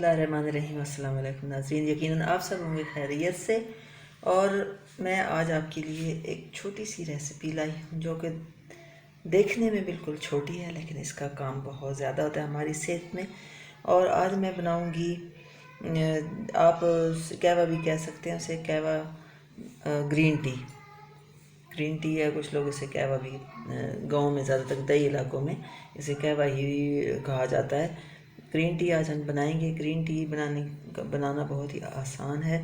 बिस्मिल्लाहिर्रहमानिर्रहीम। अस्सलाम वालेकुम नाज़रीन, यकीनन आप सब होंगे खैरियत से। और मैं आज आपके लिए एक छोटी सी रेसिपी लाई हूँ जो कि देखने में बिल्कुल छोटी है, लेकिन इसका काम बहुत ज़्यादा होता है हमारी सेहत में। और आज मैं बनाऊँगी, आप कहवा भी कह सकते हैं उसे, कहवा ग्रीन टी है। कुछ लोग इसे कहवा भी, गांव में ज़्यादातर दही इलाकों में इसे कहवा ही कहा जाता है। ग्रीन टी आज हम बनाएंगे। ग्रीन टी बनाना बहुत ही आसान है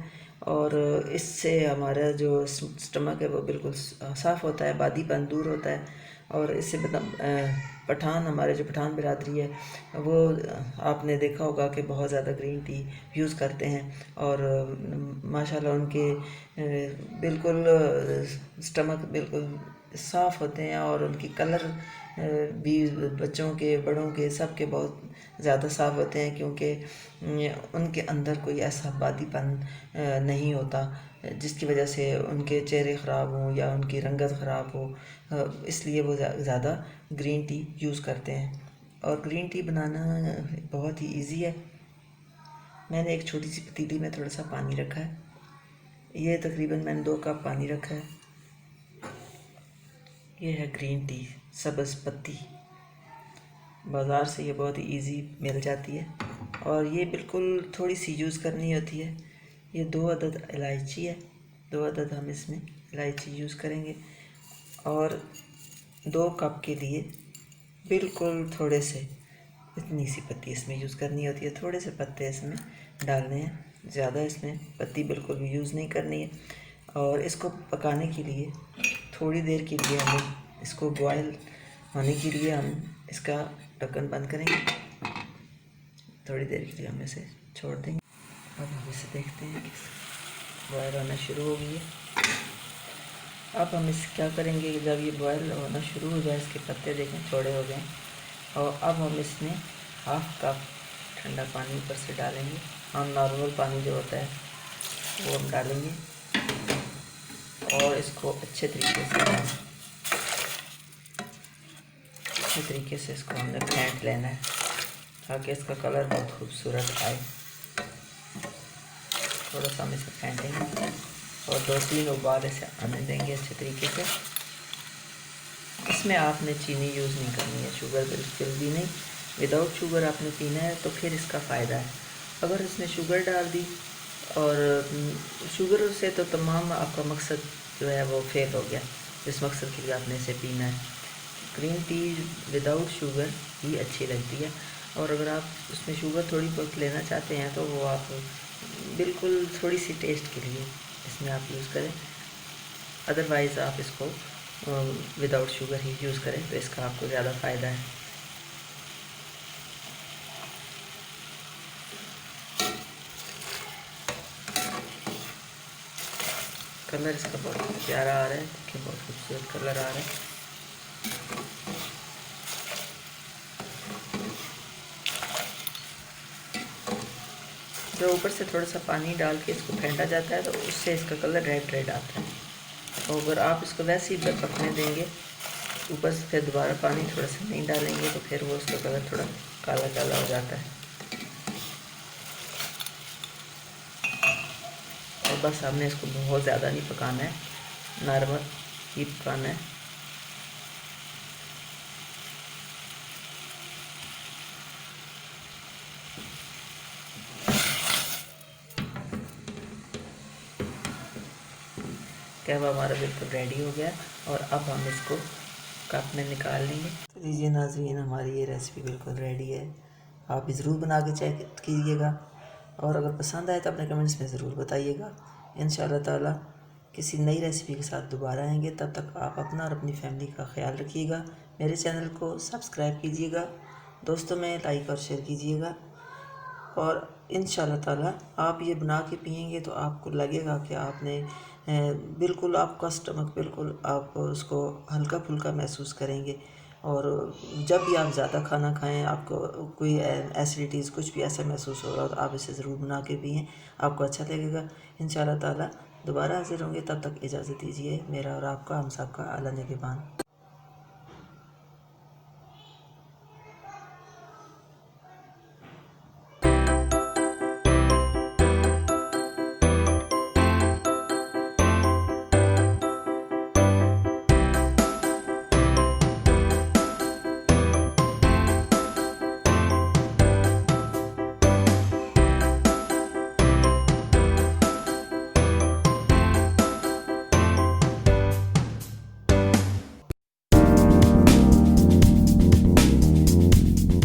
और इससे हमारा जो स्टमक है वो बिल्कुल साफ़ होता है, बादीपन दूर होता है। और इससे हमारे जो पठान बिरादरी है वो आपने देखा होगा कि बहुत ज़्यादा ग्रीन टी यूज़ करते हैं। और माशाल्लाह उनके बिल्कुल स्टमक बिल्कुल साफ़ होते हैं और उनकी कलर भी बच्चों के, बड़ों के, सब के बहुत ज़्यादा साफ़ होते हैं, क्योंकि उनके अंदर कोई ऐसा बादीपन नहीं होता जिसकी वजह से उनके चेहरे ख़राब हों या उनकी रंगत ख़राब हो। इसलिए वो ज़्यादा ग्रीन टी यूज़ करते हैं। और ग्रीन टी बनाना बहुत ही इजी है। मैंने एक छोटी सी पतीली में थोड़ा सा पानी रखा है। ये तकरीबन मैंने 2 कप पानी रखा है। ये है ग्रीन टी, सब्ज़ पत्ती। बाज़ार से ये बहुत ही इजी मिल जाती है और ये बिल्कुल थोड़ी सी यूज़ करनी होती है। ये 2 अदद इलायची है, 2 अदद हम इसमें इलायची यूज़ करेंगे। और 2 कप के लिए बिल्कुल थोड़े से, इतनी सी पत्ती इसमें यूज़ करनी होती है। थोड़े से पत्ते इसमें डालने हैं, ज़्यादा इसमें पत्ती बिल्कुल भी यूज़ नहीं करनी है। और इसको पकाने के लिए थोड़ी देर के लिए हमें इसको बॉयल होने के लिए हम इसका ढक्कन बंद करेंगे। थोड़ी देर के लिए हम इसे छोड़ देंगे। अब हम इसे देखते हैं कि बॉयल होना शुरू हो गई है। अब हम इसे क्या करेंगे, जब ये बॉयल होना शुरू हो जाए, इसके पत्ते देखें थोड़े हो गए, और अब हम इसमें 1/2 कप ठंडा पानी ऊपर से डालेंगे। हम नॉर्मल पानी जो होता है वो हम डालेंगे और इसको अच्छे तरीके से इसको हमने फेंट लेना है ताकि इसका कलर बहुत खूबसूरत आए। थोड़ा सा हम इसे फेंटेंगे और 2-3 उबाल इसे आने देंगे अच्छे तरीके से। इसमें आपने चीनी यूज़ नहीं करनी है, शुगर बिल्कुल भी नहीं। विदाउट शुगर आपने पीना है तो फिर इसका फ़ायदा है। अगर इसमें शुगर डाल दी, और शुगर से तो तमाम आपका मकसद जो है वो फेल हो गया, जिस मकसद के लिए आपने इसे पीना है। ग्रीन टी विदाउट शुगर ही अच्छी लगती है। और अगर आप उसमें शुगर थोड़ी बहुत लेना चाहते हैं तो वो आप बिल्कुल थोड़ी सी टेस्ट के लिए इसमें आप यूज़ करें। अदरवाइज़ आप इसको विदाउट शुगर ही यूज़ करें तो इसका आपको ज़्यादा फ़ायदा है। कलर इसका बहुत प्यारा आ रहा है, देखिए बहुत खूबसूरत कलर आ रहा है। जब ऊपर से थोड़ा सा पानी डाल के इसको फेंटा जाता है तो उससे इसका कलर रेड आता है। और अगर आप इसको वैसे ही पकने देंगे, ऊपर से फिर दोबारा पानी थोड़ा सा नहीं डालेंगे तो फिर वो उसका कलर थोड़ा काला काला हो जाता है। और बस हमने इसको बहुत ज़्यादा नहीं पकाना है, नॉर्मल ही पकाना है। कहवा हमारा बिल्कुल रेडी हो गया और अब हम इसको कप में निकाल लेंगे। तो लीजिए नाज़रीन, हमारी ये रेसिपी बिल्कुल रेडी है। आप भी ज़रूर बना के चेक कीजिएगा और अगर पसंद आए तो अपने कमेंट्स में ज़रूर बताइएगा। इंशाअल्लाह ताला किसी नई रेसिपी के साथ दोबारा आएंगे। तब तक आप अपना और अपनी फैमिली का ख्याल रखिएगा। मेरे चैनल को सब्सक्राइब कीजिएगा, दोस्तों में लाइक और शेयर कीजिएगा। और इंशाअल्लाह ताला आप ये बना के पिएंगे तो आपको लगेगा कि आपने बिल्कुल, आपका स्टमक बिल्कुल, आप उसको हल्का फुल्का महसूस करेंगे। और जब भी आप ज़्यादा खाना खाएं, आपको कोई एसिडिटीज़ कुछ भी ऐसा महसूस हो रहा हो तो आप इसे ज़रूर बना के पिएँ, आपको अच्छा लगेगा। इंशाअल्लाह ताला दोबारा हाज़िर होंगे, तब तक इजाज़त दीजिए। मेरा और आपका, हम सबका अल्लाह निगहबान।